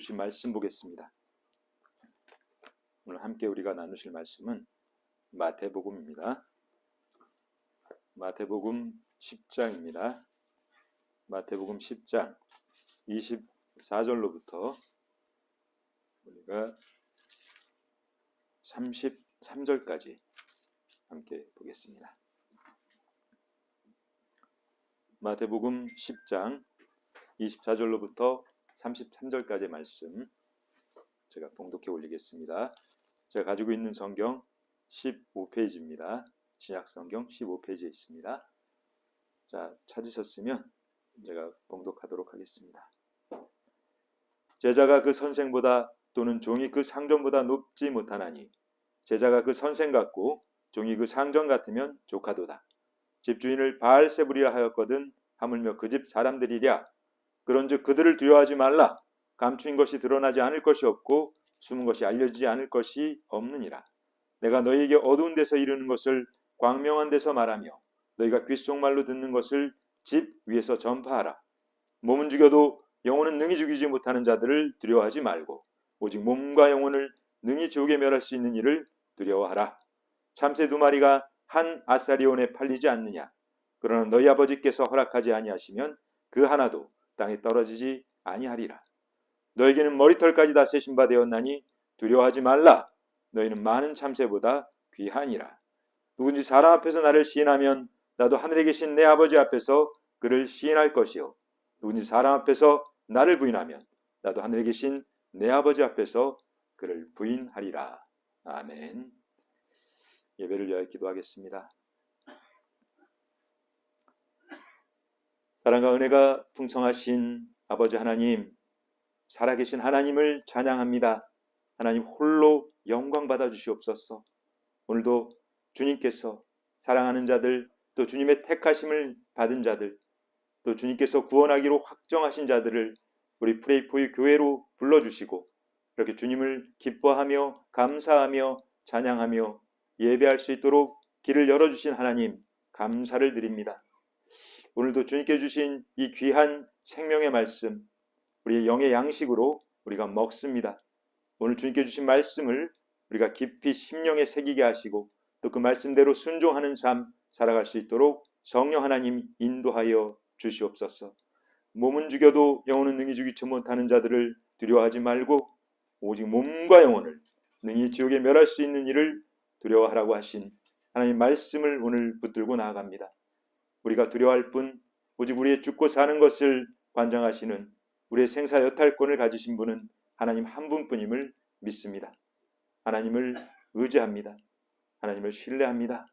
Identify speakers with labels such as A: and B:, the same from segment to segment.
A: 주신 말씀 보겠습니다. 오늘 함께 우리가 나누실 말씀은 마태복음입니다. 마태복음 10장입니다. 마태복음 10장 24절로부터 우리가 33절까지 함께 보겠습니다. 마태복음 10장 24절로부터 33절까지 말씀 제가 봉독해 올리겠습니다. 제가 가지고 있는 성경 15페이지입니다. 신약 성경 15페이지에 있습니다. 자, 찾으셨으면 제가 봉독하도록 하겠습니다. 제자가 그 선생보다 또는 종이 그 상전보다 높지 못하나니 제자가 그 선생 같고 종이 그 상전 같으면 조카도다. 집주인을 바알세불이라 하였거든 하물며 그 집 사람들이랴. 그런즉 그들을 두려워하지 말라. 감추인 것이 드러나지 않을 것이 없고 숨은 것이 알려지지 않을 것이 없느니라. 내가 너희에게 어두운 데서 이르는 것을 광명한 데서 말하며 너희가 귓속말로 듣는 것을 집 위에서 전파하라. 몸은 죽여도 영혼은 능히 죽이지 못하는 자들을 두려워하지 말고 오직 몸과 영혼을 능히 지옥에 멸할 수 있는 이를 두려워하라. 참새 2마리가 한 아사리온에 팔리지 않느냐. 그러나 너희 아버지께서 허락하지 아니하시면 그 하나도 땅에 떨어지지 아니하리라. 너에게는 머리털까지 다 세신 바 되었나니 두려워하지 말라. 너희는 많은 참새보다 귀하니라. 누군지 사람 앞에서 나를 시인하면 나도 하늘에 계신 내 아버지 앞에서 그를 시인할 것이요. 누군지 사람 앞에서 나를 부인하면 나도 하늘에 계신 내 아버지 앞에서 그를 부인하리라. 아멘. 예배를 위하여 기도하겠습니다. 사랑과 은혜가 풍성하신 아버지 하나님, 살아계신 하나님을 찬양합니다. 하나님 홀로 영광 받아 주시옵소서. 오늘도 주님께서 사랑하는 자들, 또 주님의 택하심을 받은 자들, 또 주님께서 구원하기로 확정하신 자들을 우리 프레이포유 교회로 불러주시고 이렇게 주님을 기뻐하며 감사하며 찬양하며 예배할 수 있도록 길을 열어주신 하나님 감사를 드립니다. 오늘도 주님께 주신 이 귀한 생명의 말씀, 우리의 영의 양식으로 우리가 먹습니다. 오늘 주님께 주신 말씀을 우리가 깊이 심령에 새기게 하시고 또 그 말씀대로 순종하는 삶 살아갈 수 있도록 성령 하나님 인도하여 주시옵소서. 몸은 죽여도 영혼은 능히 죽이지 못하는 자들을 두려워하지 말고 오직 몸과 영혼을 능히 지옥에 멸할 수 있는 일을 두려워하라고 하신 하나님 말씀을 오늘 붙들고 나아갑니다. 우리가 두려워할 뿐 오직 우리의 죽고 사는 것을 관장하시는 우리의 생사 여탈권을 가지신 분은 하나님 한 분뿐임을 믿습니다. 하나님을 의지합니다. 하나님을 신뢰합니다.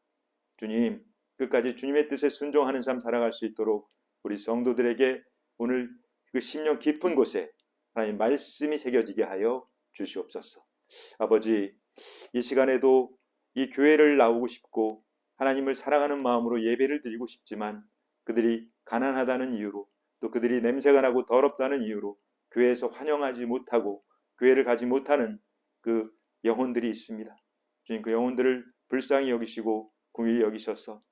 A: 주님, 끝까지 주님의 뜻에 순종하는 삶 살아갈 수 있도록 우리 성도들에게 오늘 그 심령 깊은 곳에 하나님 말씀이 새겨지게 하여 주시옵소서. 아버지, 이 시간에도 이 교회를 나오고 싶고 하나님을 사랑하는 마음으로 예배를 드리고 싶지만 그들이 가난하다는 이유로 또 그들이 냄새가 나고 더럽다는 이유로 교회에서 환영하지 못하고 교회를 가지 못하는 그 영혼들이 있습니다. 주님, 그 영혼들을 불쌍히 여기시고 긍휼히 여기셔서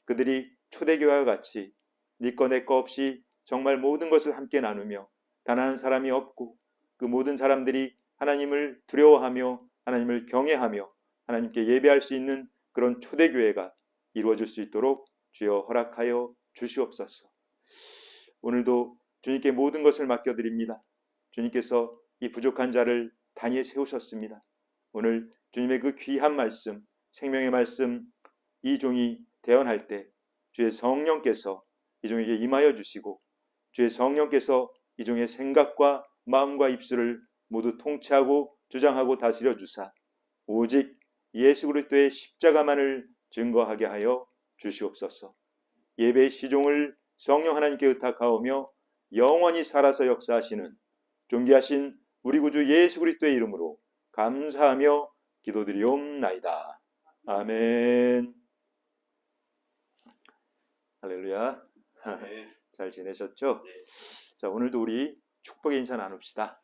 A: 그들이 초대교회와 같이 네 거 내 거 없이 정말 모든 것을 함께 나누며 가난한 사람이 없고 그 모든 사람들이 하나님을 두려워하며 하나님을 경외하며 하나님께 예배할 수 있는 그런 초대교회가 이루어질 수 있도록 주여 허락하여 주시옵소서. 오늘도 주님께 모든 것을 맡겨드립니다. 주님께서 이 부족한 자를 단위에 세우셨습니다. 오늘 주님의 그 귀한 말씀, 생명의 말씀 이 종이 대언할 때 주의 성령께서 이 종에게 임하여 주시고 주의 성령께서 이 종의 생각과 마음과 입술을 모두 통치하고 주장하고 다스려 주사 오직 예수 그리스도의 십자가만을 증거하게 하여 주시옵소서. 예배의 시종을 성령 하나님께 의탁하오며 영원히 살아서 역사하시는 존귀하신 우리 구주 예수 그리스도의 이름으로 감사하며 기도드리옵나이다. 아멘. 할렐루야. 잘 지내셨죠? 자, 오늘도 우리 축복의 인사 나눕시다.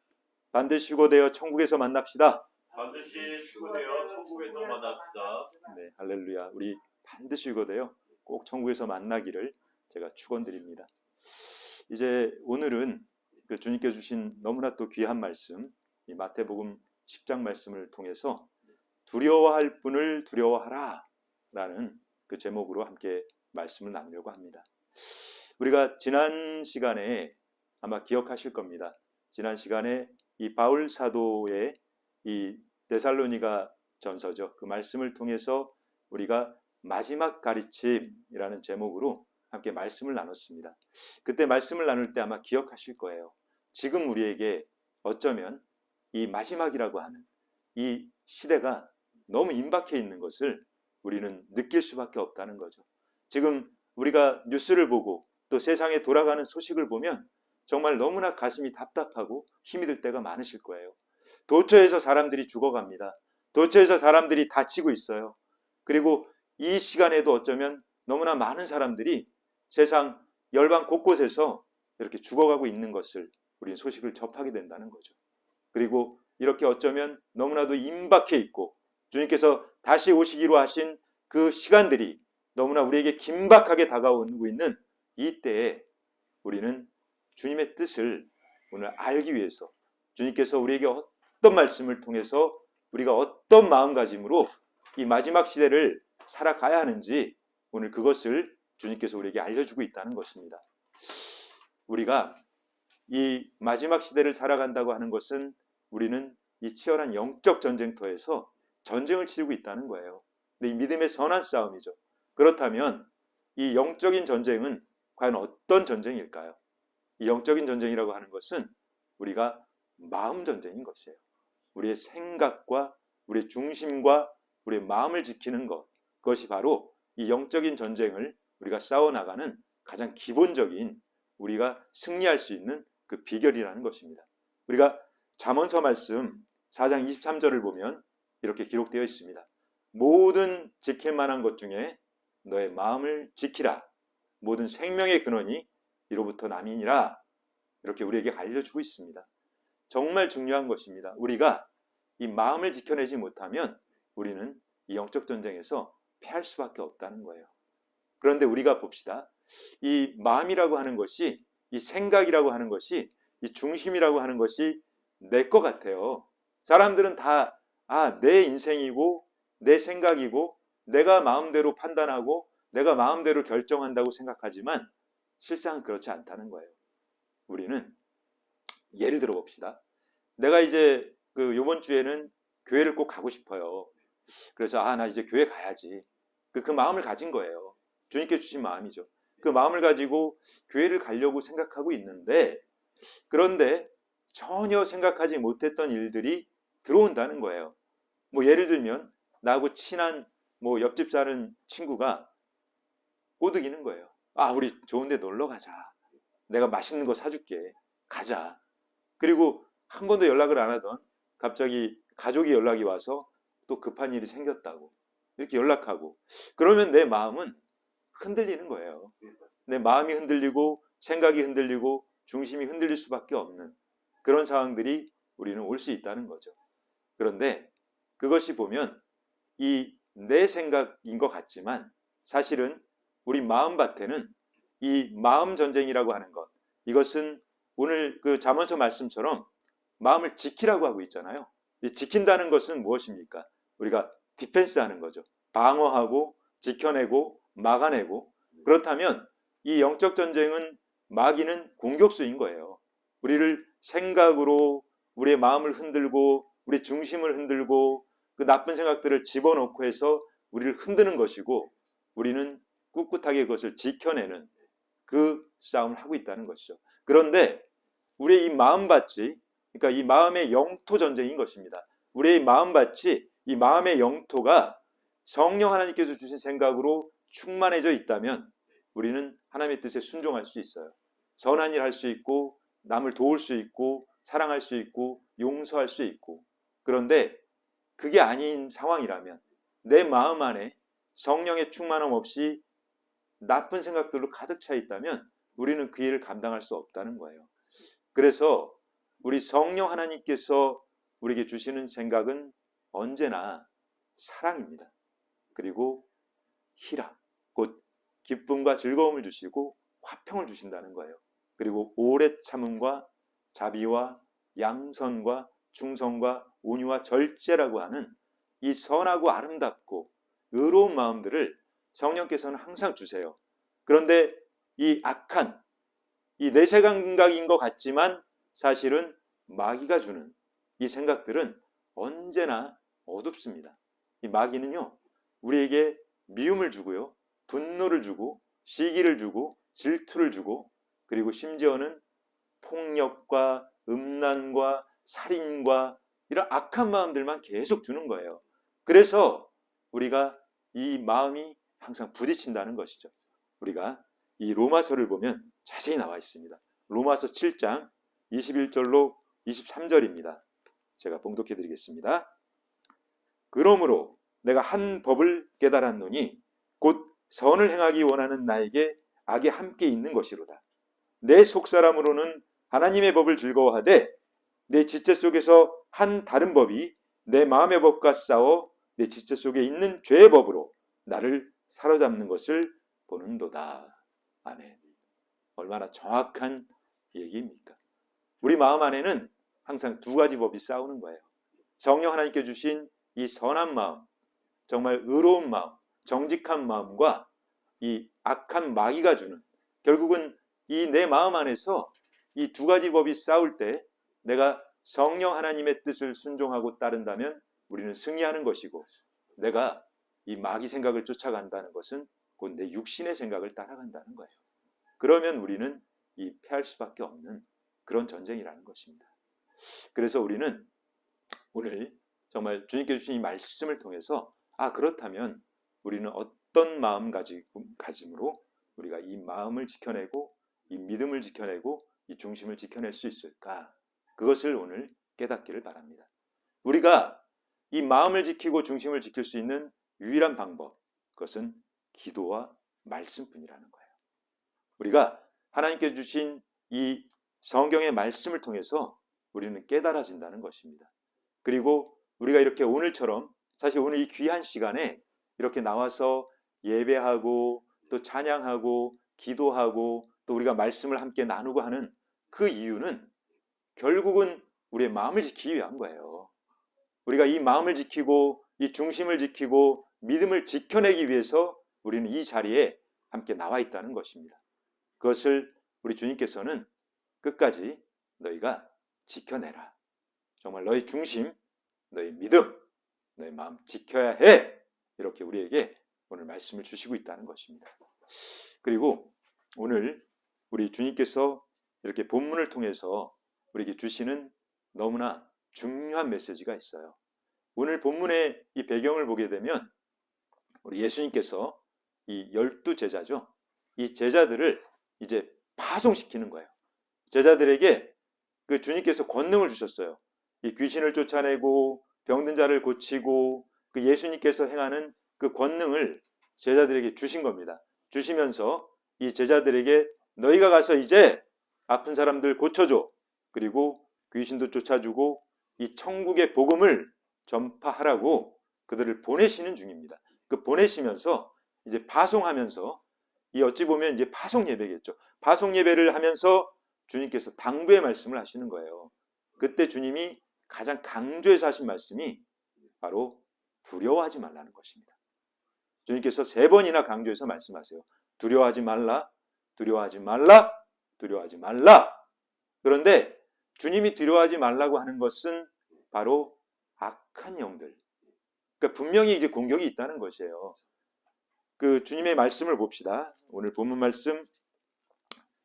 A: 반드시 휴거되어 천국에서 만납시다.
B: 반드시 휴거되어 천국에서 만납시다.
A: 네, 할렐루야. 우리 반드시 휴거되어 꼭 천국에서 만나기를 제가 축원드립니다. 이제 오늘은 그 주님께 주신 너무나 또 귀한 말씀, 이 마태복음 10장 말씀을 통해서 두려워할 분을 두려워하라 라는 그 제목으로 함께 말씀을 나누려고 합니다. 우리가 지난 시간에 아마 기억하실 겁니다. 지난 시간에 이 바울 사도의 이 데살로니가 전서죠. 그 말씀을 통해서 우리가 마지막 가르침이라는 제목으로 함께 말씀을 나눴습니다. 그때 말씀을 나눌 때 아마 기억하실 거예요. 지금 우리에게 어쩌면 이 마지막이라고 하는 이 시대가 너무 임박해 있는 것을 우리는 느낄 수밖에 없다는 거죠. 지금 우리가 뉴스를 보고 또 세상에 돌아가는 소식을 보면 정말 너무나 가슴이 답답하고 힘이 들 때가 많으실 거예요. 도처에서 사람들이 죽어갑니다. 도처에서 사람들이 다치고 있어요. 그리고 이 시간에도 어쩌면 너무나 많은 사람들이 세상 열방 곳곳에서 이렇게 죽어가고 있는 것을 우리는 소식을 접하게 된다는 거죠. 그리고 이렇게 어쩌면 너무나도 임박해 있고 주님께서 다시 오시기로 하신 그 시간들이 너무나 우리에게 긴박하게 다가오고 있는 이때에 우리는 주님의 뜻을 오늘 알기 위해서 주님께서 우리에게 어떤 말씀을 통해서 우리가 어떤 마음가짐으로 이 마지막 시대를 살아가야 하는지 오늘 그것을 주님께서 우리에게 알려주고 있다는 것입니다. 우리가 이 마지막 시대를 살아간다고 하는 것은 우리는 이 치열한 영적 전쟁터에서 전쟁을 치르고 있다는 거예요. 근데 이 믿음의 선한 싸움이죠. 그렇다면 이 영적인 전쟁은 과연 어떤 전쟁일까요? 이 영적인 전쟁이라고 하는 것은 우리가 마음 전쟁인 것이에요. 우리의 생각과 우리의 중심과 우리의 마음을 지키는 것, 그것이 바로 이 영적인 전쟁을 우리가 싸워나가는 가장 기본적인 우리가 승리할 수 있는 그 비결이라는 것입니다. 우리가 잠언서 말씀 4장 23절을 보면 이렇게 기록되어 있습니다. 모든 지킬 만한 것 중에 너의 마음을 지키라. 모든 생명의 근원이 이로부터 남이니라. 이렇게 우리에게 알려주고 있습니다. 정말 중요한 것입니다. 우리가 이 마음을 지켜내지 못하면 우리는 이 영적 전쟁에서 패할 수밖에 없다는 거예요. 그런데 우리가 봅시다. 이 마음이라고 하는 것이, 이 생각이라고 하는 것이, 이 중심이라고 하는 것이 내 것 같아요. 사람들은 다 내 인생이고 내 생각이고 내가 마음대로 판단하고 내가 마음대로 결정한다고 생각하지만 실상은 그렇지 않다는 거예요. 우리는 예를 들어 봅시다. 내가 이제 요번 주에는 교회를 꼭 가고 싶어요. 그래서 나 이제 교회 가야지. 그 마음을 가진 거예요. 주님께 주신 마음이죠. 그 마음을 가지고 교회를 가려고 생각하고 있는데 그런데 전혀 생각하지 못했던 일들이 들어온다는 거예요. 뭐 예를 들면 나하고 친한 뭐 옆집 사는 친구가 꼬드기는 거예요. 우리 좋은 데 놀러 가자. 내가 맛있는 거 사줄게. 가자. 그리고 한 번도 연락을 안 하던 갑자기 가족이 연락이 와서 또 급한 일이 생겼다고 이렇게 연락하고 그러면 내 마음은 흔들리는 거예요. 내 마음이 흔들리고 생각이 흔들리고 중심이 흔들릴 수밖에 없는 그런 상황들이 우리는 올 수 있다는 거죠. 그런데 그것이 보면 이 내 생각인 것 같지만 사실은 우리 마음밭에는 이 마음 전쟁이라고 하는 것, 이것은 오늘 그 잠언서 말씀처럼 마음을 지키라고 하고 있잖아요. 이 지킨다는 것은 무엇입니까? 우리가 디펜스하는 거죠. 방어하고 지켜내고 막아내고. 그렇다면 이 영적 전쟁은 마귀는 공격수인 거예요. 우리를 생각으로 우리의 마음을 흔들고 우리 중심을 흔들고 그 나쁜 생각들을 집어넣고 해서 우리를 흔드는 것이고 우리는 꿋꿋하게 그것을 지켜내는 그 싸움을 하고 있다는 것이죠. 그런데 우리의 이 마음밭이, 그러니까 이 마음의 영토 전쟁인 것입니다. 우리의 마음밭이, 이 마음의 영토가 성령 하나님께서 주신 생각으로 충만해져 있다면 우리는 하나님의 뜻에 순종할 수 있어요. 선한 일 할 수 있고 남을 도울 수 있고 사랑할 수 있고 용서할 수 있고. 그런데 그게 아닌 상황이라면 내 마음 안에 성령의 충만함 없이 나쁜 생각들로 가득 차 있다면 우리는 그 일을 감당할 수 없다는 거예요. 그래서 우리 성령 하나님께서 우리에게 주시는 생각은 언제나 사랑입니다. 그리고 희락, 곧 기쁨과 즐거움을 주시고 화평을 주신다는 거예요. 그리고 오래 참음과 자비와 양선과 충성과 온유와 절제라고 하는 이 선하고 아름답고 의로운 마음들을 성령께서는 항상 주세요. 그런데 이 악한 이 내세 감각인 것 같지만 사실은 마귀가 주는 이 생각들은 언제나 어둡습니다. 이 마귀는요, 우리에게 미움을 주고요, 분노를 주고, 시기를 주고, 질투를 주고, 그리고 심지어는 폭력과 음란과 살인과 이런 악한 마음들만 계속 주는 거예요. 그래서 우리가 이 마음이 항상 부딪힌다는 것이죠. 우리가 이 로마서를 보면 자세히 나와 있습니다. 로마서 7장 21절로 23절입니다. 제가 봉독해 드리겠습니다. 그러므로 내가 한 법을 깨달았노니 곧 선을 행하기 원하는 나에게 악이 함께 있는 것이로다. 내 속사람으로는 하나님의 법을 즐거워하되 내 지체 속에서 한 다른 법이 내 마음의 법과 싸워 내 지체 속에 있는 죄의 법으로 나를 사로잡는 것을 보는도다. 아멘. 얼마나 정확한 얘기입니까? 우리 마음 안에는 항상 두 가지 법이 싸우는 거예요. 성령 하나님께 주신 이 선한 마음, 정말 의로운 마음, 정직한 마음과 이 악한 마귀가 주는, 결국은 이 내 마음 안에서 이 두 가지 법이 싸울 때 내가 성령 하나님의 뜻을 순종하고 따른다면 우리는 승리하는 것이고, 내가 이 마귀 생각을 쫓아간다는 것은 곧 내 육신의 생각을 따라간다는 거예요. 그러면 우리는 이 패할 수밖에 없는 그런 전쟁이라는 것입니다. 그래서 우리는 오늘 정말 주님께 주신 이 말씀을 통해서 그렇다면 우리는 어떤 마음가짐으로 우리가 이 마음을 지켜내고 이 믿음을 지켜내고 이 중심을 지켜낼 수 있을까? 그것을 오늘 깨닫기를 바랍니다. 우리가 이 마음을 지키고 중심을 지킬 수 있는 유일한 방법, 그것은 기도와 말씀뿐이라는 거예요. 우리가 하나님께 주신 이 성경의 말씀을 통해서 우리는 깨달아진다는 것입니다. 그리고 우리가 이렇게 오늘처럼 사실 오늘 이 귀한 시간에 이렇게 나와서 예배하고 또 찬양하고 기도하고 또 우리가 말씀을 함께 나누고 하는 그 이유는 결국은 우리의 마음을 지키기 위한 거예요. 우리가 이 마음을 지키고 이 중심을 지키고 믿음을 지켜내기 위해서 우리는 이 자리에 함께 나와 있다는 것입니다. 그것을 우리 주님께서는 끝까지 너희가 지켜내라. 정말 너희 중심, 너희 믿음, 너희 마음 지켜야 해. 이렇게 우리에게 오늘 말씀을 주시고 있다는 것입니다. 그리고 오늘 우리 주님께서 이렇게 본문을 통해서 우리에게 주시는 너무나 중요한 메시지가 있어요. 오늘 본문의 이 배경을 보게 되면 우리 예수님께서 이 12제자죠. 이 제자들을 이제 파송시키는 거예요. 제자들에게 그 주님께서 권능을 주셨어요. 이 귀신을 쫓아내고 병든 자를 고치고 그 예수님께서 행하는 그 권능을 제자들에게 주신 겁니다. 주시면서 이 제자들에게 너희가 가서 이제 아픈 사람들 고쳐줘. 그리고 귀신도 쫓아주고 이 천국의 복음을 전파하라고 그들을 보내시는 중입니다. 그 보내시면서 이제 파송하면서 이 어찌 보면 이제 파송 예배겠죠. 파송 예배를 하면서 주님께서 당부의 말씀을 하시는 거예요. 그때 주님이 가장 강조해서 하신 말씀이 바로 두려워하지 말라는 것입니다. 주님께서 3번이나 강조해서 말씀하세요. 두려워하지 말라, 두려워하지 말라, 두려워하지 말라. 그런데 주님이 두려워하지 말라고 하는 것은 바로 악한 영들. 그러니까 분명히 이제 공격이 있다는 것이에요. 그 주님의 말씀을 봅시다. 오늘 본문 말씀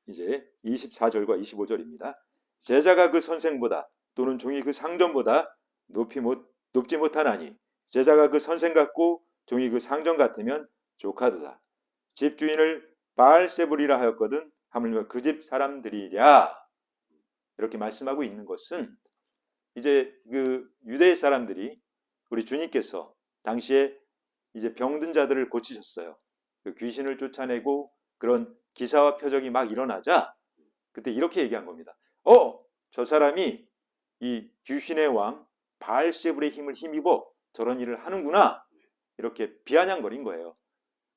A: 이제 24절과 25절입니다. 제자가 그 선생보다 또는 종이 그 상전보다 높지 못하나니 제자가 그 선생 같고 종이 그 상전 같으면 조카도다. 집주인을 바알세불이라 하였거든 하물며 그 집 사람들이랴. 이렇게 말씀하고 있는 것은 이제 그 유대 사람들이 우리 주님께서 당시에 이제 병든 자들을 고치셨어요. 그 귀신을 쫓아내고 그런 기사와 표적이 막 일어나자 그때 이렇게 얘기한 겁니다. 저 사람이 이 귀신의 왕 바알세불의 힘을 힘입어 저런 일을 하는구나. 이렇게 비아냥거린 거예요.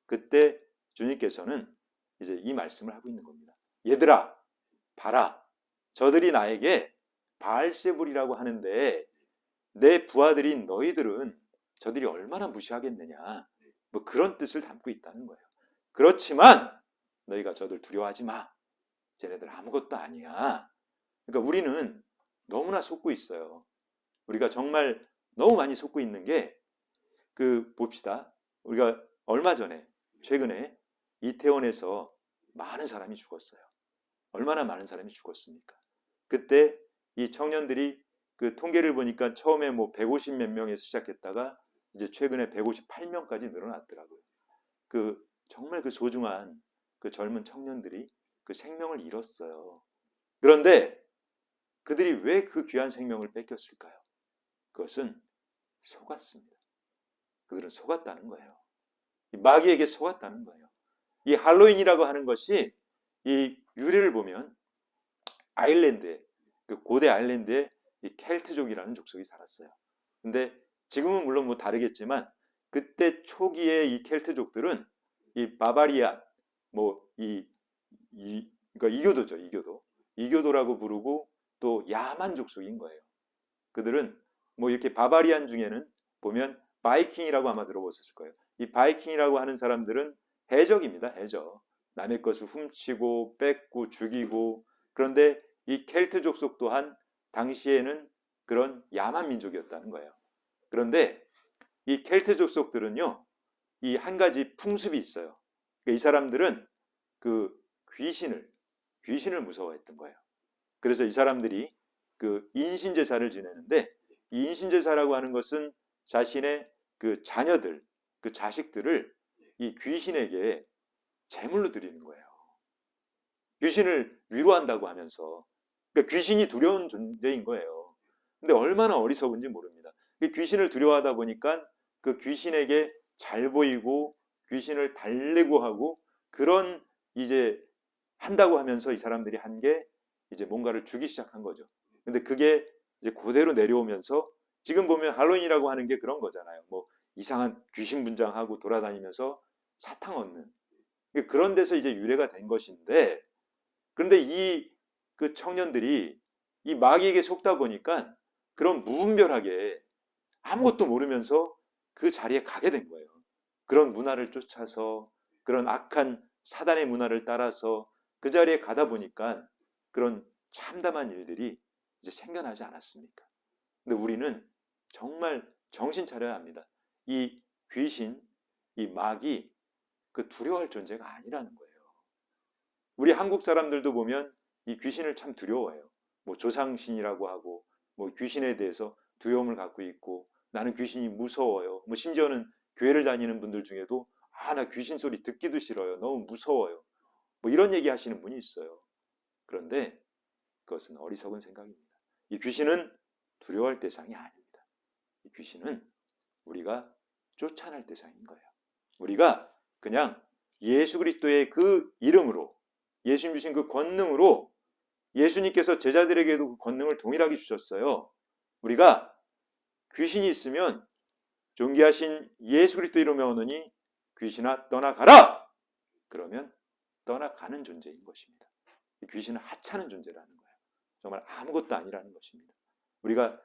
A: 그때 주님께서는 이제 이 말씀을 하고 있는 겁니다. 얘들아, 봐라. 저들이 나에게 바알세불이라고 하는데 내 부하들인 너희들은 저들이 얼마나 무시하겠느냐. 뭐 그런 뜻을 담고 있다는 거예요. 그렇지만 너희가 저들 두려워하지 마. 쟤네들 아무것도 아니야. 그러니까 우리는 너무나 속고 있어요. 우리가 정말 너무 많이 속고 있는 게 봅시다. 우리가 얼마 전에 최근에 이태원에서 많은 사람이 죽었어요. 얼마나 많은 사람이 죽었습니까? 그때 이 청년들이 그 통계를 보니까 처음에 뭐 150 몇 명에서 시작했다가 이제 최근에 158명까지 늘어났더라고요. 정말 그 소중한 그 젊은 청년들이 그 생명을 잃었어요. 그런데 그들이 왜 그 귀한 생명을 뺏겼을까요? 그것은 속았습니다. 그들은 속았다는 거예요. 마귀에게 속았다는 거예요. 이 할로윈이라고 하는 것이 이 유래를 보면 아일랜드에 그 고대 아일랜드에 이 켈트족이라는 족속이 살았어요. 근데 지금은 물론 뭐 다르겠지만 그때 초기에 이 켈트족들은 이 바바리안 그러니까 이교도죠. 이교도라고 부르고 또 야만 족속인 거예요. 그들은 뭐 이렇게 바바리안 중에는 보면 바이킹이라고 아마 들어보셨을 거예요. 이 바이킹이라고 하는 사람들은 해적입니다. 해적. 남의 것을 훔치고 뺏고 죽이고. 그런데 이 켈트 족속 또한 당시에는 그런 야만 민족이었다는 거예요. 그런데 이 켈트 족속들은요, 이 한 가지 풍습이 있어요. 그러니까 이 사람들은 그 귀신을 무서워했던 거예요. 그래서 이 사람들이 그 인신제사를 지내는데, 이 인신제사라고 하는 것은 자신의 그 자녀들, 그 자식들을 이 귀신에게 제물로 드리는 거예요. 귀신을 위로한다고 하면서. 그러니까 귀신이 두려운 존재인 거예요. 근데 얼마나 어리석은지 모릅니다. 귀신을 두려워하다 보니까 그 귀신에게 잘 보이고 귀신을 달래고 하고 그런 이제 한다고 하면서 이 사람들이 한 게 이제 뭔가를 주기 시작한 거죠. 근데 그게 이제 그대로 내려오면서 지금 보면 할로윈이라고 하는 게 그런 거잖아요. 뭐 이상한 귀신 분장하고 돌아다니면서 사탕 얻는 그런 데서 이제 유래가 된 것인데, 그런데 이 그 청년들이 이 마귀에게 속다 보니까 그런 무분별하게 아무것도 모르면서 그 자리에 가게 된 거예요. 그런 문화를 쫓아서 그런 악한 사단의 문화를 따라서 그 자리에 가다 보니까 그런 참담한 일들이 이제 생겨나지 않았습니까? 근데 우리는 정말 정신 차려야 합니다. 이 귀신, 이 마귀 그 두려워할 존재가 아니라는 거예요. 우리 한국 사람들도 보면 이 귀신을 참 두려워해요. 뭐 조상신이라고 하고 뭐 귀신에 대해서 두려움을 갖고 있고 나는 귀신이 무서워요. 뭐 심지어는 교회를 다니는 분들 중에도 나 귀신 소리 듣기도 싫어요. 너무 무서워요. 뭐 이런 얘기 하시는 분이 있어요. 그런데 그것은 어리석은 생각입니다. 이 귀신은 두려워할 대상이 아닙니다. 이 귀신은 우리가 쫓아낼 대상인 거예요. 우리가 그냥 예수 그리스도의 그 이름으로 예수님 주신 그 권능으로 예수님께서 제자들에게도 그 권능을 동일하게 주셨어요. 우리가 귀신이 있으면 존귀하신 예수 그리스도 이름에 오느니 귀신아 떠나가라! 그러면 떠나가는 존재인 것입니다. 귀신은 하찮은 존재라는 거예요. 정말 아무것도 아니라는 것입니다. 우리가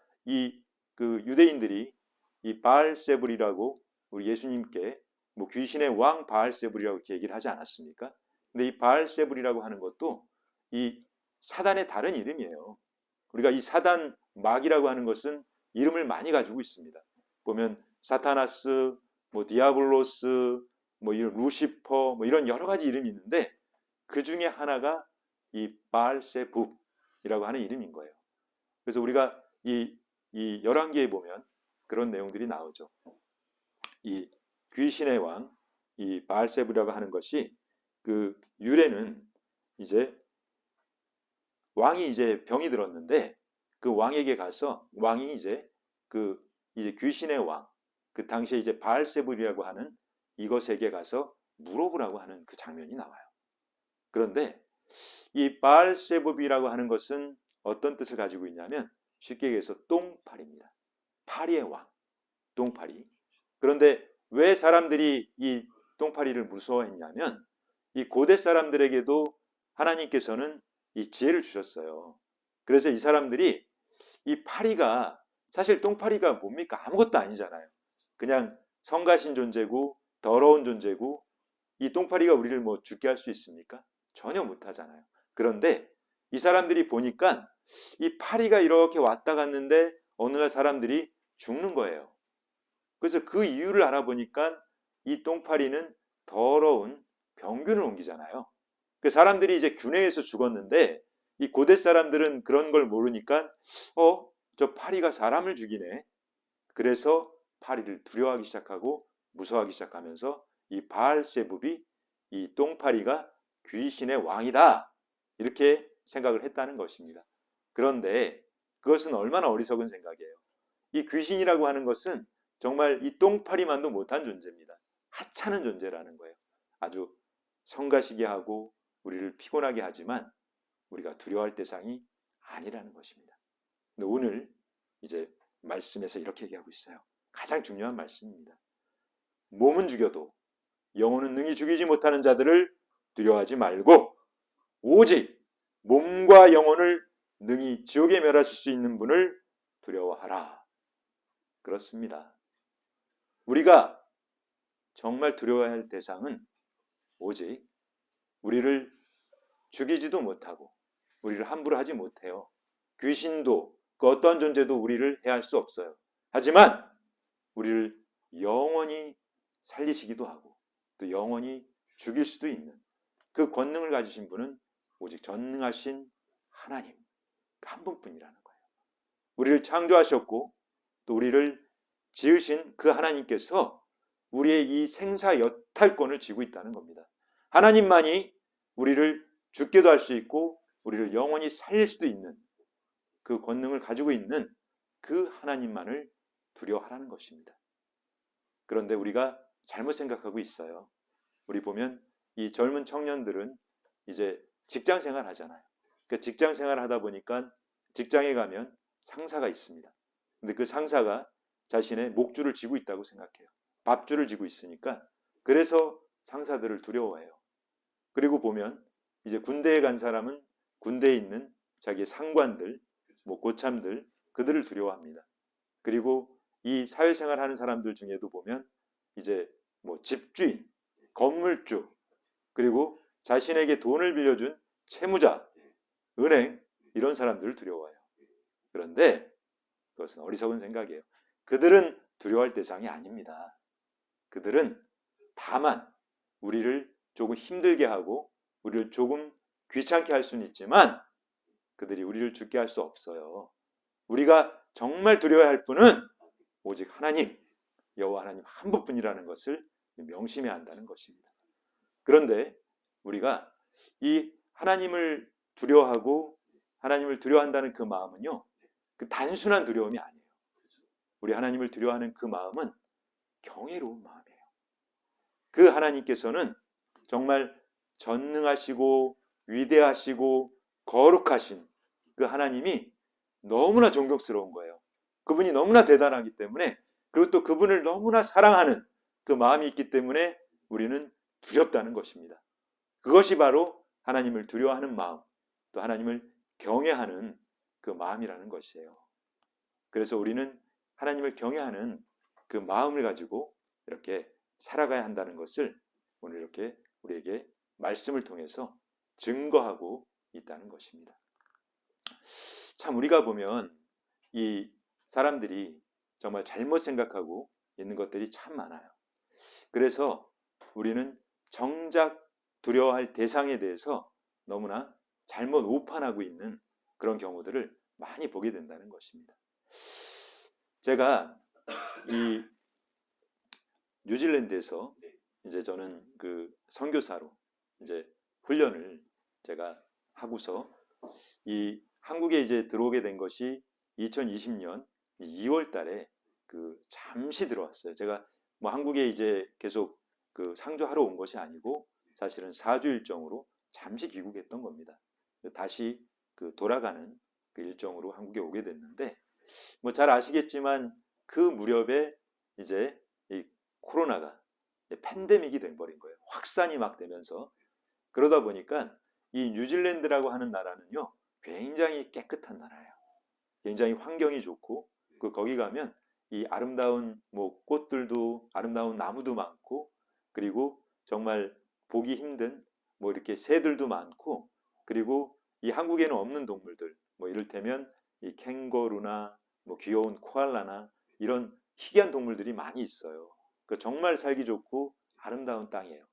A: 그 유대인들이 이 바알세불이라고 우리 예수님께 뭐 귀신의 왕 바알세불이라고 이렇게 얘기를 하지 않았습니까? 근데 이 바알세불이라고 하는 것도 이 사단의 다른 이름이에요. 우리가 이 사단 마귀라고 하는 것은 이름을 많이 가지고 있습니다. 보면 사타나스, 뭐 디아블로스, 뭐 이런 루시퍼, 뭐 이런 여러 가지 이름이 있는데 그 중에 하나가 이 바알세붑이라고 하는 이름인 거예요. 그래서 우리가 이 열왕기에 보면 그런 내용들이 나오죠. 이 귀신의 왕, 이 바알세붑이라고 하는 것이 그 유래는 이제 왕이 이제 병이 들었는데 그 왕에게 가서 왕이 이제 이제 귀신의 왕, 그 당시에 이제 바알세불이라고 하는 이것에게 가서 물어보라고 하는 그 장면이 나와요. 그런데 이 바알세불이라고 하는 것은 어떤 뜻을 가지고 있냐면 쉽게 얘기해서 똥파리입니다. 파리의 왕, 똥파리. 그런데 왜 사람들이 이 똥파리를 무서워했냐면 이 고대 사람들에게도 하나님께서는 이 지혜를 주셨어요. 그래서 이 사람들이 이 파리가 사실 똥파리가 뭡니까? 아무것도 아니잖아요. 그냥 성가신 존재고 더러운 존재고 이 똥파리가 우리를 뭐 죽게 할 수 있습니까? 전혀 못하잖아요. 그런데 이 사람들이 보니까 이 파리가 이렇게 왔다 갔는데 어느 날 사람들이 죽는 거예요. 그래서 그 이유를 알아보니까 이 똥파리는 더러운 병균을 옮기잖아요. 그 사람들이 이제 균해에서 죽었는데 이 고대 사람들은 그런 걸 모르니까 저 파리가 사람을 죽이네. 그래서 파리를 두려워하기 시작하고 무서워하기 시작하면서 이 바알세붑이 이 똥파리가 귀신의 왕이다. 이렇게 생각을 했다는 것입니다. 그런데 그것은 얼마나 어리석은 생각이에요. 이 귀신이라고 하는 것은 정말 이 똥파리만도 못한 존재입니다. 하찮은 존재라는 거예요. 아주 성가시게 하고 우리를 피곤하게 하지만 우리가 두려워할 대상이 아니라는 것입니다. 근데 오늘 이제 말씀에서 이렇게 얘기하고 있어요. 가장 중요한 말씀입니다. 몸은 죽여도 영혼은 능히 죽이지 못하는 자들을 두려워하지 말고 오직 몸과 영혼을 능히 지옥에 멸하실 수 있는 분을 두려워하라. 그렇습니다. 우리가 정말 두려워해야 할 대상은 오직 우리를 죽이지도 못하고 우리를 함부로 하지 못해요. 귀신도 그 어떤 존재도 우리를 해할 수 없어요. 하지만 우리를 영원히 살리시기도 하고 또 영원히 죽일 수도 있는 그 권능을 가지신 분은 오직 전능하신 하나님 한 분뿐이라는 거예요. 우리를 창조하셨고 또 우리를 지으신 그 하나님께서 우리의 이 생사 여탈권을 쥐고 있다는 겁니다. 하나님만이 우리를 죽게도 할 수 있고 우리를 영원히 살릴 수도 있는 그 권능을 가지고 있는 그 하나님만을 두려워하라는 것입니다. 그런데 우리가 잘못 생각하고 있어요. 우리 보면 이 젊은 청년들은 이제 직장 생활 하잖아요. 그 직장 생활 하다 보니까 직장에 가면 상사가 있습니다. 근데 그 상사가 자신의 목줄을 쥐고 있다고 생각해요. 밥줄을 쥐고 있으니까 그래서 상사들을 두려워해요. 그리고 보면 이제 군대에 간 사람은 군대에 있는 자기의 상관들, 뭐 고참들 그들을 두려워합니다. 그리고 이 사회생활 하는 사람들 중에도 보면 이제 뭐 집주인, 건물주, 그리고 자신에게 돈을 빌려준 채무자, 은행 이런 사람들을 두려워해요. 그런데 그것은 어리석은 생각이에요. 그들은 두려워할 대상이 아닙니다. 그들은 다만 우리를 조금 힘들게 하고 우리를 조금 귀찮게 할 수는 있지만 그들이 우리를 죽게 할 수 없어요. 우리가 정말 두려워야 할 분은 오직 하나님, 여호와 하나님 한 분뿐이라는 것을 명심해야 한다는 것입니다. 그런데 우리가 이 하나님을 두려워하고 하나님을 두려워한다는 그 마음은요, 그 단순한 두려움이 아니에요. 우리 하나님을 두려워하는 그 마음은 경외로운 마음이에요. 그 하나님께서는 정말 전능하시고 위대하시고 거룩하신 그 하나님이 너무나 존경스러운 거예요. 그분이 너무나 대단하기 때문에 그리고 또 그분을 너무나 사랑하는 그 마음이 있기 때문에 우리는 두렵다는 것입니다. 그것이 바로 하나님을 두려워하는 마음, 또 하나님을 경외하는 그 마음이라는 것이에요. 그래서 우리는 하나님을 경외하는 그 마음을 가지고 이렇게 살아가야 한다는 것을 오늘 이렇게 우리에게 말씀을 통해서 증거하고 있다는 것입니다. 참 우리가 보면 이 사람들이 정말 잘못 생각하고 있는 것들이 참 많아요. 그래서 우리는 정작 두려워할 대상에 대해서 너무나 잘못 오판하고 있는 그런 경우들을 많이 보게 된다는 것입니다. 제가 이 뉴질랜드에서 이제 저는 그 선교사로 이제 훈련을 제가 하고서 이 한국에 이제 들어오게 된 것이 2020년 2월 달에 그 잠시 들어왔어요. 제가 뭐 한국에 이제 계속 그 상주하러 온 것이 아니고 사실은 4주 일정으로 잠시 귀국했던 겁니다. 다시 그 돌아가는 그 일정으로 한국에 오게 됐는데 뭐 잘 아시겠지만 그 무렵에 이제 이 코로나가 팬데믹이 돼버린 거예요. 확산이 막 되면서 그러다 보니까 이 뉴질랜드라고 하는 나라는요 굉장히 깨끗한 나라예요. 굉장히 환경이 좋고 거기 가면 이 아름다운 뭐 꽃들도 아름다운 나무도 많고 그리고 정말 보기 힘든 뭐 이렇게 새들도 많고 그리고 이 한국에는 없는 동물들 뭐 이를테면 이 캥거루나 뭐 귀여운 코알라나 이런 희귀한 동물들이 많이 있어요. 정말 살기 좋고 아름다운 땅이에요.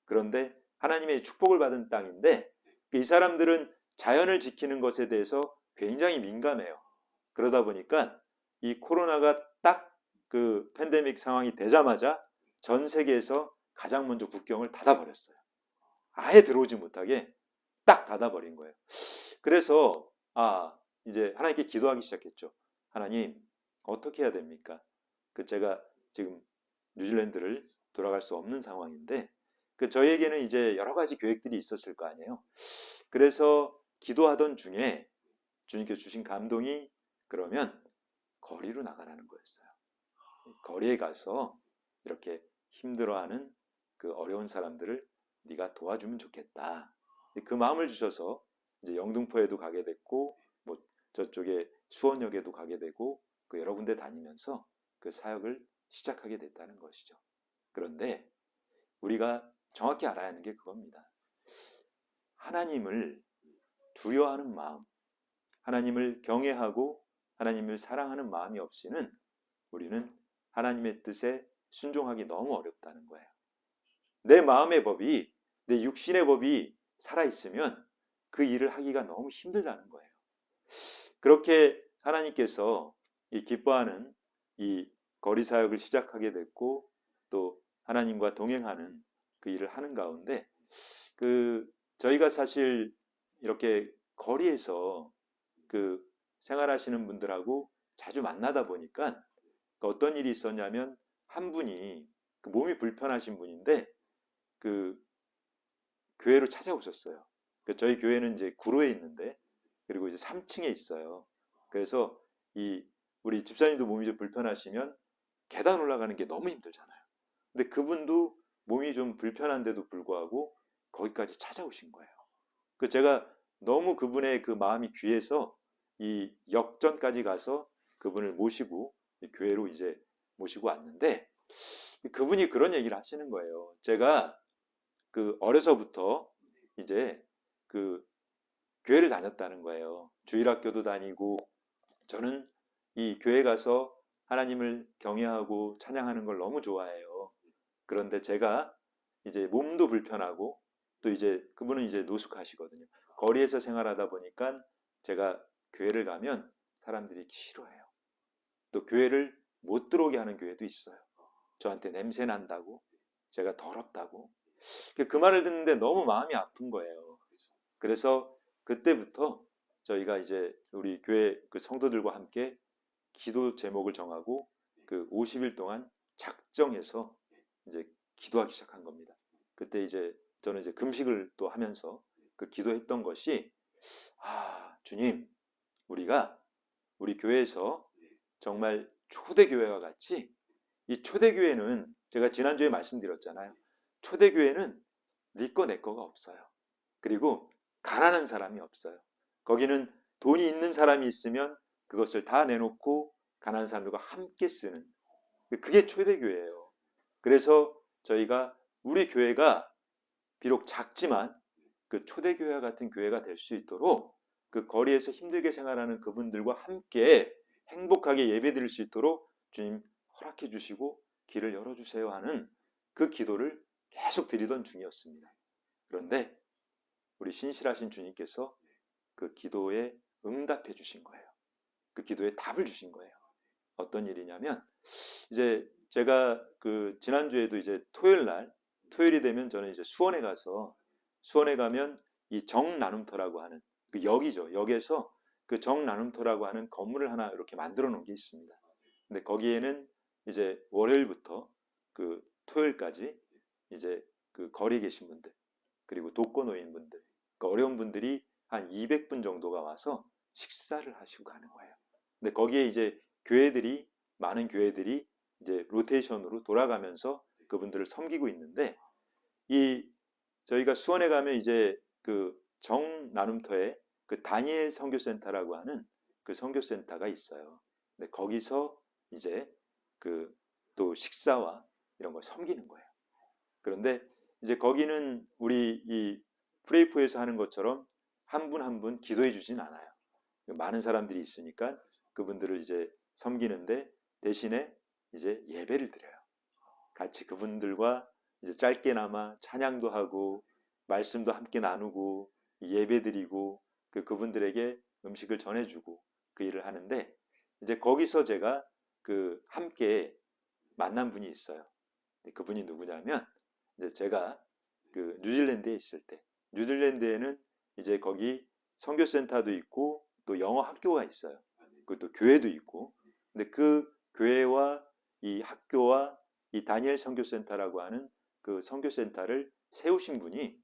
A: 그런데 하나님의 축복을 받은 땅인데 이 사람들은 자연을 지키는 것에 대해서 굉장히 민감해요. 그러다 보니까 이 코로나가 딱 그 팬데믹 상황이 되자마자 전 세계에서 가장 먼저 국경을 닫아버렸어요. 아예 들어오지 못하게 딱 닫아버린 거예요. 그래서 이제 하나님께 기도하기 시작했죠. 하나님 어떻게 해야 됩니까? 제가 지금 뉴질랜드를 돌아갈 수 없는 상황인데 저희에게는 이제 여러 가지 계획들이 있었을 거 아니에요. 그래서 기도하던 중에 주님께서 주신 감동이 그러면 거리로 나가라는 거였어요. 거리에 가서 이렇게 힘들어하는 그 어려운 사람들을 네가 도와주면 좋겠다. 그 마음을 주셔서 이제 영등포에도 가게 됐고 뭐 저쪽에 수원역에도 가게 되고 여러 군데 다니면서 그 사역을 시작하게 됐다는 것이죠. 그런데 우리가 정확히 알아야 하는 게 그겁니다. 하나님을 두려워하는 마음, 하나님을 경외하고 하나님을 사랑하는 마음이 없이는 우리는 하나님의 뜻에 순종하기 너무 어렵다는 거예요. 내 마음의 법이, 내 육신의 법이 살아있으면 그 일을 하기가 너무 힘들다는 거예요. 그렇게 하나님께서 이 기뻐하는 이 거리 사역을 시작하게 됐고 또 하나님과 동행하는 그 일을 하는 가운데 저희가 사실 이렇게 거리에서 생활하시는 분들하고 자주 만나다 보니까 어떤 일이 있었냐면 한 분이 몸이 불편하신 분인데 교회로 찾아오셨어요. 저희 교회는 이제 구로에 있는데 그리고 이제 3층에 있어요. 그래서 우리 집사님도 몸이 좀 불편하시면 계단 올라가는 게 너무 힘들잖아요. 근데 그분도 몸이 좀 불편한데도 불구하고 거기까지 찾아오신 거예요. 제가 너무 그분의 그 마음이 귀해서 이 역전까지 가서 그분을 모시고 교회로 이제 모시고 왔는데 그분이 그런 얘기를 하시는 거예요. 제가 어려서부터 이제 교회를 다녔다는 거예요. 주일학교도 다니고 저는 이 교회 가서 하나님을 경외하고 찬양하는 걸 너무 좋아해요. 그런데 제가 이제 몸도 불편하고 또 이제 그분은 이제 노숙하시거든요. 거리에서 생활하다 보니까 제가 교회를 가면 사람들이 싫어해요. 또 교회를 못 들어오게 하는 교회도 있어요. 저한테 냄새 난다고, 제가 더럽다고. 그 말을 듣는데 너무 마음이 아픈 거예요. 그래서 그때부터 저희가 이제 우리 교회 성도들과 함께 기도 제목을 정하고 50일 동안 작정해서 이제 기도하기 시작한 겁니다. 그때 이제 저는 이제 금식을 또 하면서 기도했던 것이 주님, 우리가 우리 교회에서 정말 초대교회와 같이 이 초대교회는 제가 지난주에 말씀드렸잖아요. 초대교회는 네 거 내 거가 없어요. 그리고 가난한 사람이 없어요. 거기는 돈이 있는 사람이 있으면 그것을 다 내놓고 가난한 사람들과 함께 쓰는 그게 초대교회예요. 그래서 저희가 우리 교회가 비록 작지만 초대교회와 같은 교회가 될 수 있도록 거리에서 힘들게 생활하는 그분들과 함께 행복하게 예배드릴 수 있도록 주님 허락해 주시고 길을 열어주세요 하는 그 기도를 계속 드리던 중이었습니다. 그런데 우리 신실하신 주님께서 그 기도에 응답해 주신 거예요. 그 기도에 답을 주신 거예요. 어떤 일이냐면 이제 제가 지난주에도 이제 토요일이 되면 저는 이제 수원에 가면 이 정나눔터라고 하는 역이죠. 역에서 정나눔터라고 하는 건물을 하나 이렇게 만들어 놓은 게 있습니다. 근데 거기에는 이제 월요일부터 토요일까지 이제 거리에 계신 분들 그리고 독거노인분들 어려운 분들이 한 200분 정도가 와서 식사를 하시고 가는 거예요. 근데 거기에 이제 많은 교회들이 이제 로테이션으로 돌아가면서 그분들을 섬기고 있는데 저희가 수원에 가면 이제 정나눔터에 그 다니엘 선교센터라고 하는 그 선교센터가 있어요. 근데 거기서 이제 그 또 식사와 이런 걸 섬기는 거예요. 그런데 이제 거기는 우리 이 프레이포에서 하는 것처럼 한 분 한 분 기도해 주진 않아요. 많은 사람들이 있으니까 그분들을 이제 섬기는데 대신에 이제 예배를 드려요. 같이 그분들과 이제 짧게나마 찬양도 하고 말씀도 함께 나누고 예배 드리고 그분들에게 음식을 전해주고 그 일을 하는데 이제 거기서 제가 그 함께 만난 분이 있어요. 그분이 누구냐면 이제 제가 그 뉴질랜드에 있을 때 뉴질랜드에는 이제 거기 선교센터도 있고 또 영어 학교가 있어요. 그또 교회도 있고 근데 그 교회와 이 학교와 이 다니엘 선교센터라고 하는 그 선교센터를 세우신 분이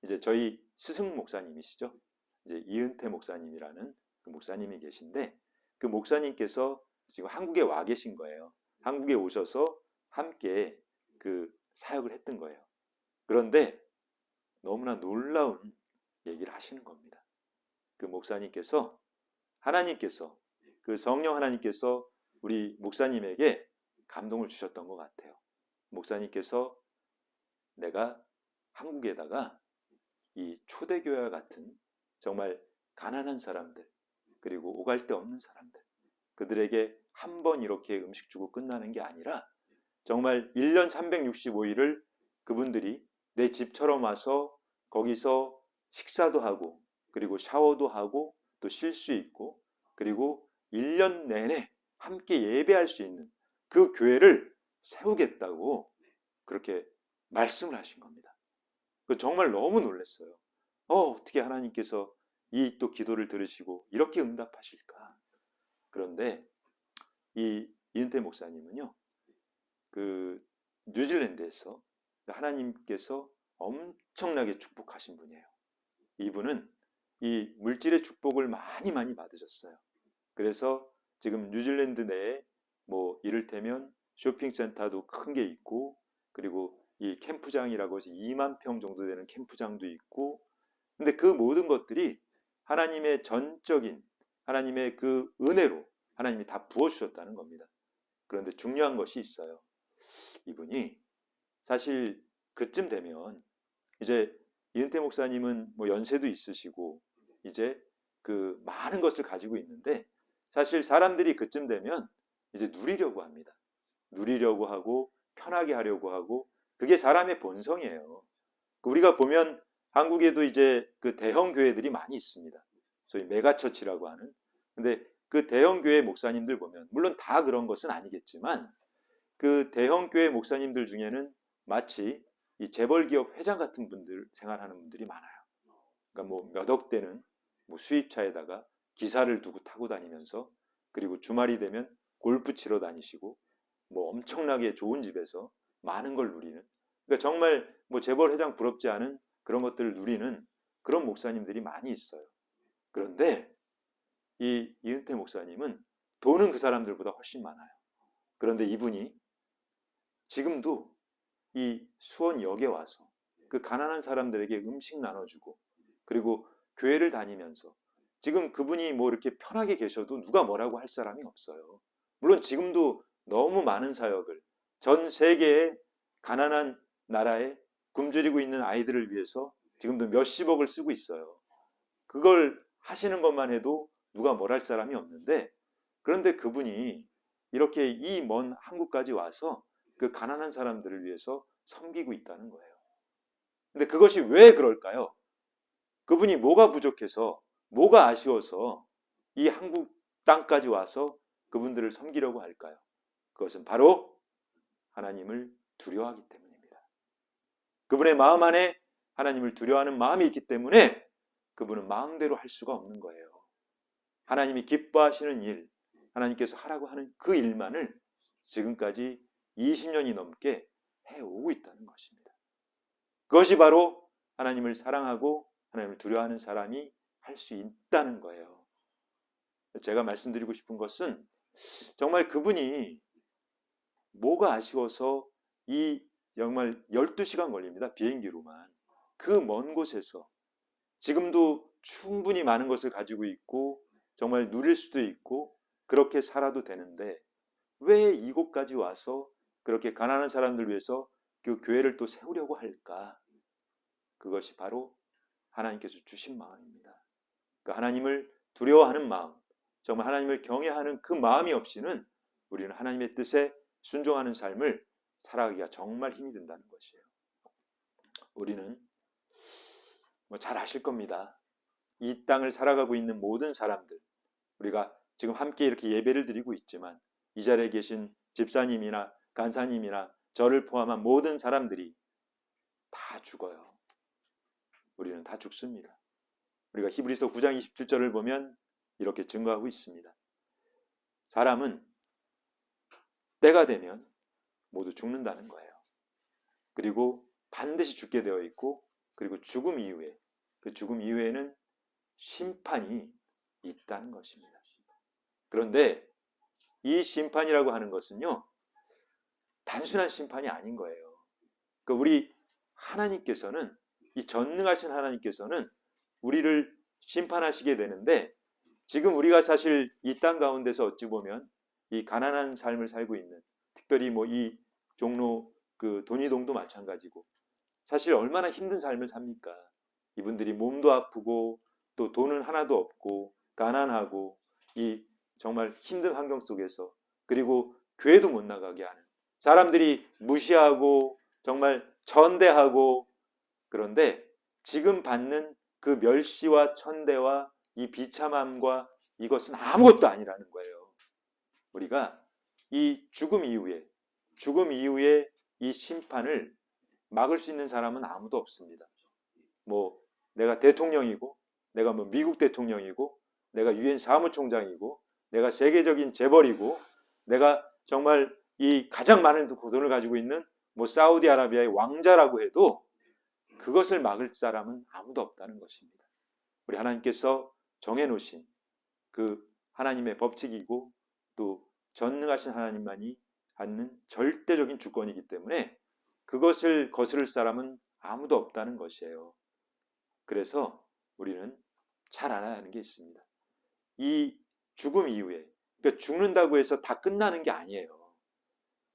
A: 이제 저희 스승 목사님이시죠. 이제 이은태 목사님이라는 그 목사님이 계신데 그 목사님께서 지금 한국에 와 계신 거예요. 한국에 오셔서 함께 그 사역을 했던 거예요. 그런데 너무나 놀라운 얘기를 하시는 겁니다. 그 목사님께서 하나님께서 그 성령 하나님께서 우리 목사님에게 감동을 주셨던 것 같아요. 목사님께서 내가 한국에다가 이 초대교회와 같은 정말 가난한 사람들 그리고 오갈 데 없는 사람들 그들에게 한 번 이렇게 음식 주고 끝나는 게 아니라 정말 1년 365일을 그분들이 내 집처럼 와서 거기서 식사도 하고 그리고 샤워도 하고 또 쉴 수 있고 그리고 1년 내내 함께 예배할 수 있는 그 교회를 세우겠다고 그렇게 말씀을 하신 겁니다. 정말 너무 놀랐어요. 어떻게 하나님께서 이 또 기도를 들으시고 이렇게 응답하실까? 그런데 이 이은태 목사님은요. 그 뉴질랜드에서 하나님께서 엄청나게 축복하신 분이에요. 이분은 이 물질의 축복을 많이 받으셨어요. 그래서 지금 뉴질랜드 내에 뭐 이를테면 쇼핑센터도 큰 게 있고 그리고 이 캠프장이라고 해서 2만 평 정도 되는 캠프장도 있고 근데 그 모든 것들이 하나님의 전적인 하나님의 그 은혜로 하나님이 다 부어주셨다는 겁니다. 그런데 중요한 것이 있어요. 이분이 사실 그쯤 되면 이제 이은태 목사님은 뭐 연세도 있으시고 이제 그 많은 것을 가지고 있는데 사실 사람들이 그쯤 되면 이제 누리려고 합니다. 누리려고 하고 편하게 하려고 하고 그게 사람의 본성이에요. 우리가 보면 한국에도 이제 그 대형 교회들이 많이 있습니다. 소위 메가처치라고 하는. 근데 그 대형 교회 목사님들 보면 물론 다 그런 것은 아니겠지만 그 대형 교회 목사님들 중에는 마치 이 재벌 기업 회장 같은 분들 생활하는 분들이 많아요. 그러니까 뭐 몇 억 되는 뭐 수입차에다가 기사를 두고 타고 다니면서 그리고 주말이 되면 골프 치러 다니시고 뭐 엄청나게 좋은 집에서 많은 걸 누리는 그러니까 정말 뭐 재벌 회장 부럽지 않은 그런 것들을 누리는 그런 목사님들이 많이 있어요. 그런데 이 이은태 목사님은 돈은 그 사람들보다 훨씬 많아요. 그런데 이분이 지금도 이 수원역에 와서 그 가난한 사람들에게 음식 나눠주고 그리고 교회를 다니면서 지금 그분이 뭐 이렇게 편하게 계셔도 누가 뭐라고 할 사람이 없어요. 물론 지금도 너무 많은 사역을 전 세계의 가난한 나라에 굶주리고 있는 아이들을 위해서 지금도 몇십억을 쓰고 있어요. 그걸 하시는 것만 해도 누가 뭘 할 사람이 없는데 그런데 그분이 이렇게 이 먼 한국까지 와서 그 가난한 사람들을 위해서 섬기고 있다는 거예요. 근데 그것이 왜 그럴까요? 그분이 뭐가 부족해서 뭐가 아쉬워서 이 한국 땅까지 와서 그분들을 섬기려고 할까요? 그것은 바로 하나님을 두려워하기 때문입니다. 그분의 마음 안에 하나님을 두려워하는 마음이 있기 때문에 그분은 마음대로 할 수가 없는 거예요. 하나님이 기뻐하시는 일, 하나님께서 하라고 하는 그 일만을 지금까지 20년이 넘게 해오고 있다는 것입니다. 그것이 바로 하나님을 사랑하고 하나님을 두려워하는 사람이 할 수 있다는 거예요. 제가 말씀드리고 싶은 것은 정말 그분이 뭐가 아쉬워서 이 정말 12시간 걸립니다. 비행기로만. 그 먼 곳에서 지금도 충분히 많은 것을 가지고 있고 정말 누릴 수도 있고 그렇게 살아도 되는데 왜 이곳까지 와서 그렇게 가난한 사람들 위해서 그 교회를 또 세우려고 할까? 그것이 바로 하나님께서 주신 마음입니다. 그 하나님을 두려워하는 마음, 정말 하나님을 경외하는 그 마음이 없이는 우리는 하나님의 뜻에 순종하는 삶을 살아가기가 정말 힘이 든다는 것이에요. 우리는 잘 아실 겁니다. 이 땅을 살아가고 있는 모든 사람들, 우리가 지금 함께 이렇게 예배를 드리고 있지만 이 자리에 계신 집사님이나 간사님이나 저를 포함한 모든 사람들이 다 죽어요. 우리는 다 죽습니다. 우리가 히브리서 9장 27절을 보면 이렇게 증거하고 있습니다. 사람은 때가 되면 모두 죽는다는 거예요. 그리고 반드시 죽게 되어 있고 그리고 죽음 이후에 그 죽음 이후에는 심판이 있다는 것입니다. 그런데 이 심판이라고 하는 것은요, 단순한 심판이 아닌 거예요. 그러니까 우리 하나님께서는 이 전능하신 하나님께서는 우리를 심판하시게 되는데 지금 우리가 사실 이 땅 가운데서 어찌 보면 이 가난한 삶을 살고 있는 특별히 이 종로 그 돈이동도 마찬가지고 사실 얼마나 힘든 삶을 삽니까? 이분들이 몸도 아프고 또 돈은 하나도 없고 가난하고 이 정말 힘든 환경 속에서 그리고 교회도 못 나가게 하는 사람들이 무시하고 정말 천대하고 그런데 지금 받는 그 멸시와 천대와 이 비참함과 이것은 아무것도 아니라는 거예요. 우리가 이 죽음 이후에 이 심판을 막을 수 있는 사람은 아무도 없습니다. 내가 대통령이고 내가 미국 대통령이고 내가 유엔 사무총장이고 내가 세계적인 재벌이고 내가 정말 이 가장 많은 돈을 가지고 있는 사우디아라비아의 왕자라고 해도 그것을 막을 사람은 아무도 없다는 것입니다. 우리 하나님께서 정해놓으신 그 하나님의 법칙이고 또 전능하신 하나님만이 갖는 절대적인 주권이기 때문에 그것을 거스를 사람은 아무도 없다는 것이에요. 그래서 우리는 잘 알아야 하는 게 있습니다. 이 죽음 이후에 그러니까 죽는다고 해서 다 끝나는 게 아니에요.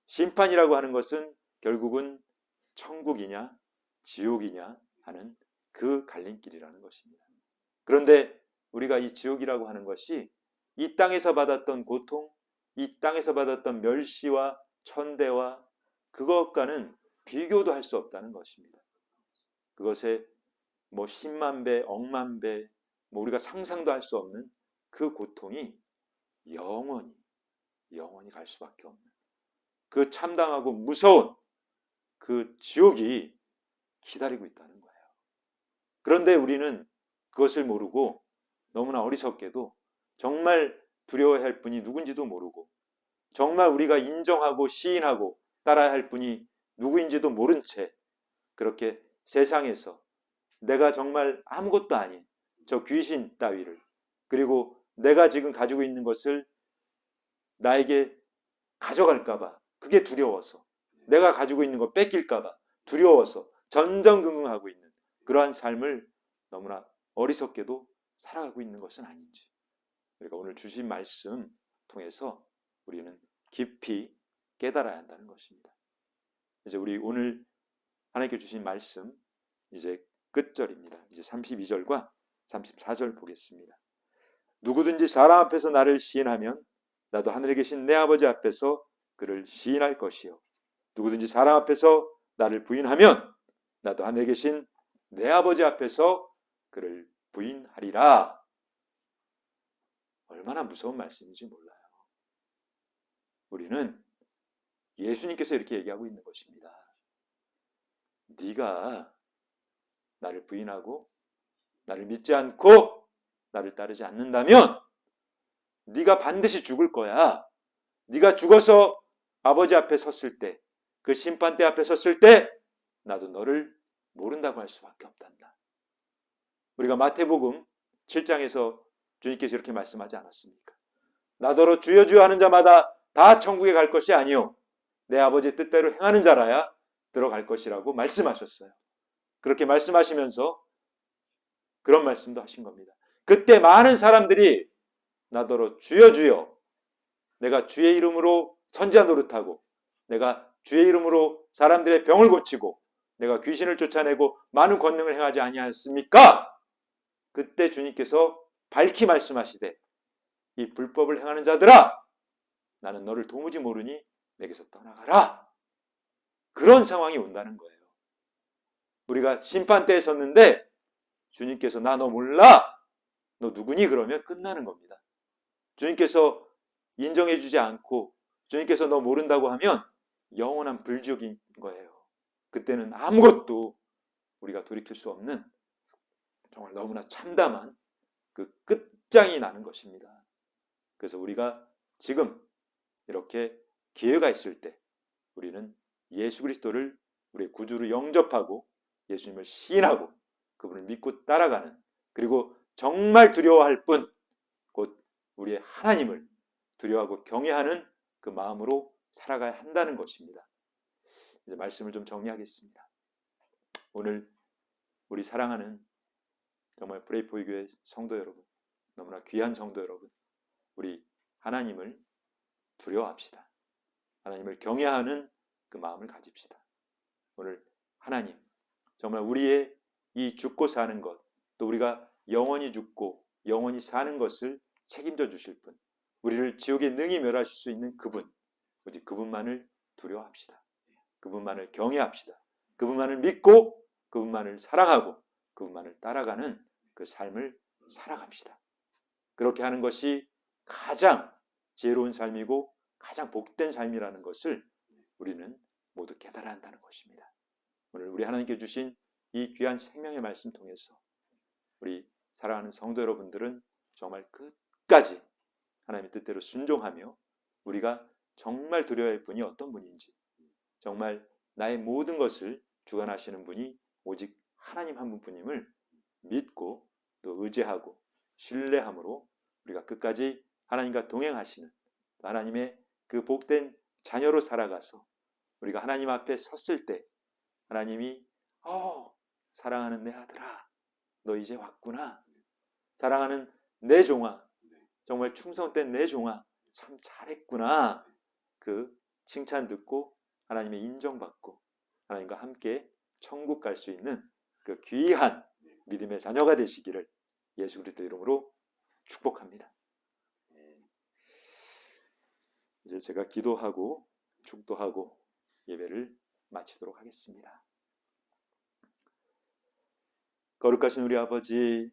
A: 심판이라고 하는 것은 결국은 천국이냐 지옥이냐 하는 그 갈림길이라는 것입니다. 그런데 우리가 이 지옥이라고 하는 것이 이 땅에서 받았던 고통, 이 땅에서 받았던 멸시와 천대와 그것과는 비교도 할 수 없다는 것입니다. 그것에 10만 배, 억만 배, 우리가 상상도 할 수 없는 그 고통이 영원히 갈 수밖에 없는 그 참담하고 무서운 그 지옥이 기다리고 있다는 거예요. 그런데 우리는 그것을 모르고 너무나 어리석게도 정말 두려워해야 할 분이 누군지도 모르고 정말 우리가 인정하고 시인하고 따라야 할 분이 누구인지도 모른 채 그렇게 세상에서 내가 정말 아무것도 아닌 저 귀신 따위를 그리고 내가 지금 가지고 있는 것을 나에게 가져갈까봐 그게 두려워서 내가 가지고 있는 거 뺏길까봐 두려워서 전전긍긍하고 있는 그러한 삶을 너무나 어리석게도 살아가고 있는 것은 아닌지 그러니까 오늘 주신 말씀 통해서 우리는 깊이 깨달아야 한다는 것입니다. 이제 우리 오늘 하나님께 주신 말씀 이제 끝절입니다. 이제 32절과 34절 보겠습니다. 누구든지 사람 앞에서 나를 시인하면 나도 하늘에 계신 내 아버지 앞에서 그를 시인할 것이요 누구든지 사람 앞에서 나를 부인하면 나도 하늘에 계신 내 아버지 앞에서 그를 부인하리라. 얼마나 무서운 말씀인지 몰라요. 우리는 예수님께서 이렇게 얘기하고 있는 것입니다. 네가 나를 부인하고 나를 믿지 않고 나를 따르지 않는다면 네가 반드시 죽을 거야. 네가 죽어서 아버지 앞에 섰을 때, 그 심판대 앞에 섰을 때 나도 너를 모른다고 할 수밖에 없단다. 우리가 마태복음 7장에서 주님께서 이렇게 말씀하지 않았습니까? 나더러 주여 주여 하는 자마다 다 천국에 갈 것이 아니요 내 아버지의 뜻대로 행하는 자라야 들어갈 것이라고 말씀하셨어요. 그렇게 말씀하시면서 그런 말씀도 하신 겁니다. 그때 많은 사람들이 나더러 주여 주여, 내가 주의 이름으로 선지자 노릇하고, 내가 주의 이름으로 사람들의 병을 고치고, 내가 귀신을 쫓아내고 많은 권능을 행하지 아니하였습니까? 그때 주님께서 밝히 말씀하시되, 이 불법을 행하는 자들아, 나는 너를 도무지 모르니 내게서 떠나가라. 그런 상황이 온다는 거예요. 우리가 심판대에 섰는데 주님께서 나 너 몰라, 너 누구니? 그러면 끝나는 겁니다. 주님께서 인정해 주지 않고 주님께서 너 모른다고 하면 영원한 불지옥인 거예요. 그때는 아무것도 우리가 돌이킬 수 없는 정말 너무나 참담한 그 끝장이 나는 것입니다. 그래서 우리가 지금 이렇게 기회가 있을 때 우리는 예수 그리스도를 우리의 구주로 영접하고 예수님을 시인하고 그분을 믿고 따라가는, 그리고 정말 두려워할 뿐 곧 우리의 하나님을 두려워하고 경외하는 그 마음으로 살아가야 한다는 것입니다. 이제 말씀을 좀 정리하겠습니다. 오늘 우리 사랑하는 정말 프레이포이 교회 성도 여러분, 너무나 귀한 성도 여러분, 우리 하나님을 두려워합시다. 하나님을 경외하는 그 마음을 가집시다. 오늘 하나님, 정말 우리의 이 죽고 사는 것, 또 우리가 영원히 죽고 영원히 사는 것을 책임져 주실 분, 우리를 지옥에 능히 멸하실 수 있는 그분, 오직 그분만을 두려워합시다. 그분만을 경외합시다. 그분만을 믿고 그분만을 사랑하고 그분만을 따라가는 그 삶을 살아갑시다. 그렇게 하는 것이 가장 지혜로운 삶이고 가장 복된 삶이라는 것을 우리는 모두 깨달아야 한다는 것입니다. 오늘 우리 하나님께 주신 이 귀한 생명의 말씀 통해서 우리 사랑하는 성도 여러분들은 정말 끝까지 하나님의 뜻대로 순종하며 우리가 정말 두려워할 분이 어떤 분인지, 정말 나의 모든 것을 주관하시는 분이 오직 하나님 한 분뿐임을 믿고 또 의지하고 신뢰함으로 우리가 끝까지 하나님과 동행하시는 하나님의 그 복된 자녀로 살아가서 우리가 하나님 앞에 섰을 때 하나님이 사랑하는 내 아들아, 너 이제 왔구나. 사랑하는 내 종아, 정말 충성된 내 종아, 참 잘했구나. 그 칭찬 듣고 하나님의 인정받고 하나님과 함께 천국 갈 수 있는 그 귀한 믿음의 자녀가 되시기를 예수 그리스도 이름으로 축복합니다. 이제 제가 기도하고 축도하고 예배를 마치도록 하겠습니다. 거룩하신 우리 아버지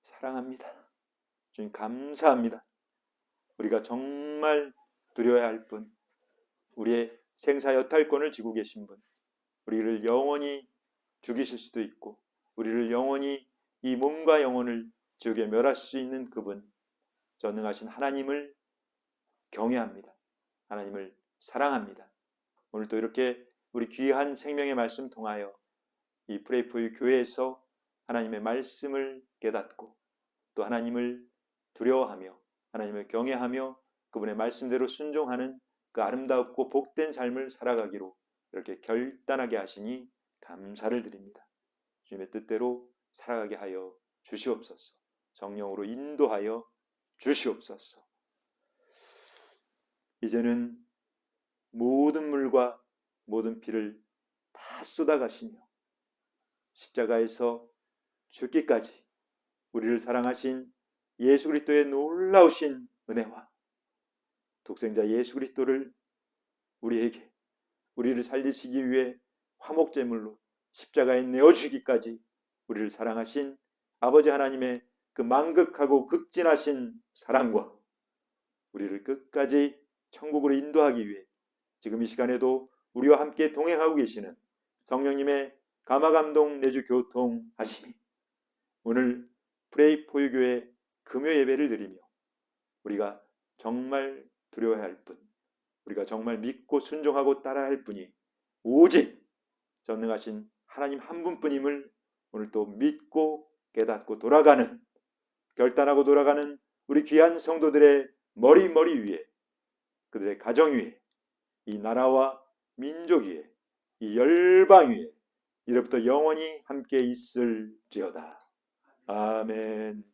A: 사랑합니다. 주님 감사합니다. 우리가 정말 두려워야 할 분, 우리의 생사 여탈권을 쥐고 계신 분, 우리를 영원히 죽이실 수도 있고 우리를 영원히 이 몸과 영혼을 지옥에 멸하실 수 있는 그분, 전능하신 하나님을 경외합니다. 하나님을 사랑합니다. 오늘도 이렇게 우리 귀한 생명의 말씀 통하여 이 프레이포유 교회에서 하나님의 말씀을 깨닫고 또 하나님을 두려워하며 하나님을 경외하며 그분의 말씀대로 순종하는 그 아름답고 복된 삶을 살아가기로 이렇게 결단하게 하시니 감사를 드립니다. 주님의 뜻대로 살아가게 하여 주시옵소서. 성령으로 인도하여 주시옵소서. 이제는 모든 물과 모든 피를 다 쏟아가시며 십자가에서 죽기까지 우리를 사랑하신 예수 그리스도의 놀라우신 은혜와 독생자 예수 그리스도를 우리에게 우리를 살리시기 위해 화목제물로 십자가에 내어주기까지 우리를 사랑하신 아버지 하나님의 그 만극하고 극진하신 사랑과 우리를 끝까지 천국으로 인도하기 위해 지금 이 시간에도 우리와 함께 동행하고 계시는 성령님의 감화감동 내주 교통하심이 오늘 프레이포유교회 금요 예배를 드리며 우리가 정말 두려워야 할 분, 우리가 정말 믿고 순종하고 따라야 할 분이 오직 전능하신 하나님 한 분뿐임을 오늘 또 믿고 깨닫고 돌아가는, 결단하고 돌아가는 우리 귀한 성도들의 머리 위에, 그들의 가정 위에, 이 나라와 민족 위에, 이 열방 위에 이로부터 영원히 함께 있을지어다. 아멘.